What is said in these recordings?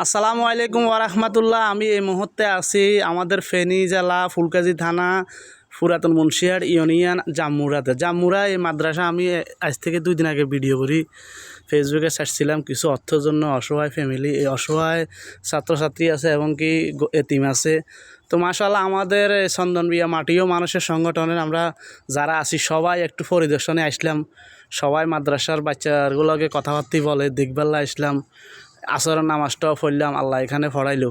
আসসালামু আলাইকুম ওরহমতুল্লাহ। আমি এই মুহূর্তে আছি আমাদের ফেনী জেলা ফুলকাজী থানা পুরাতন মুন্সিহাট ইউনিয়ন জাম্মুরা এই মাদ্রাসা। আমি আজ থেকে 2 দিন আগে ভিডিও করি ফেসবুকে ছাড়ছিলাম। কিছু অর্থের জন্য অসহায় ফ্যামিলি, এই অসহায় ছাত্রছাত্রী আছে এবং কি এতিম আছে। তো মাশাআল্লাহ আমাদের চন্দনবিয়া মাটিও মানুষের সংগঠনের আমরা যারা আছি সবাই একটু পরিদর্শনে আসলাম। সবাই মাদ্রাসার বাচ্চাগুলোকে কথাবার্তা বলে দেখবেলা আসলাম, আসরের নামাজটাও পড়লাম, আল্লাহ এখানে পড়াইলো।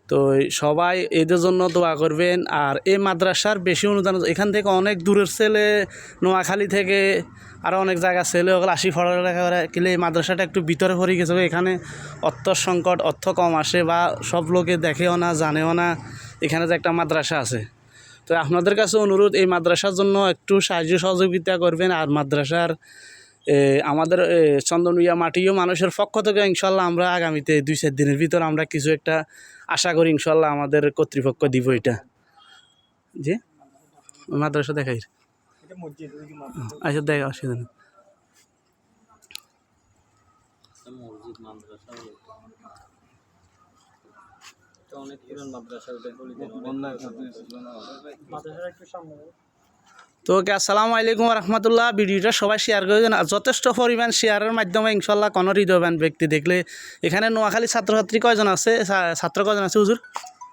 তো সবাই এদের জন্য দোয়া করবেন। আর এই মাদ্রাসার বেশি অনুদান এখান থেকে অনেক দূরের ছেলে, নোয়াখালী থেকে আরও অনেক জায়গার ছেলে ওগুলো আসি পড়ালেখা করে, কিন্তু এই মাদ্রাসাটা একটু ভিতরে পড়ে গেছে। এখানে অর্থ সংকট, অর্থ কম আসে বা সব লোকে দেখেও না, জানেও না এখানে যে একটা মাদ্রাসা আছে। তো আপনাদের কাছে অনুরোধ, এই মাদ্রাসার জন্য একটু সাহায্য সহযোগিতা করবেন। আর মাদ্রাসার আমাদের চন্দনবিয়া মাটিও মানুষের পক্ষ থেকে ইনশাল্লাহ আমরা আগামীতে 2-4 দিনের ভিতর আমরা কিছু একটা আশা করি ইনশাল্লাহ আমাদের কর্তৃপক্ষ দিব। এটা যে মাদ্রাসা দেখাই, আচ্ছা দেখ অসুবিধা নেই। তো ওকে, আসসালামু আলাইকুম রহমতুল্লাহ। ভিডিওটা সবাই শেয়ার করে দেন। যথেষ্ট পরিমাণ শেয়ারের মাধ্যমে ইনশাল্লাহ কোনো হৃদয়বান ব্যক্তি দেখলে। এখানে নোয়াখালী ছাত্রছাত্রী কয়জন আছে, ছাত্র কয়জন আছে হুজুর?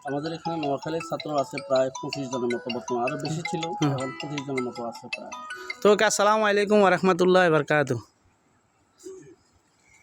আমাদের এখানে নোয়াখালীর ছাত্র আছে প্রায় 25 জনের মতো, বর্তমানে আরও বেশি ছিল, এখন 25 জনের মতো আছে প্রায়। তো ওকে, আসসালামু আলাইকুম রহমতুল্লাহ বারকাতুহু।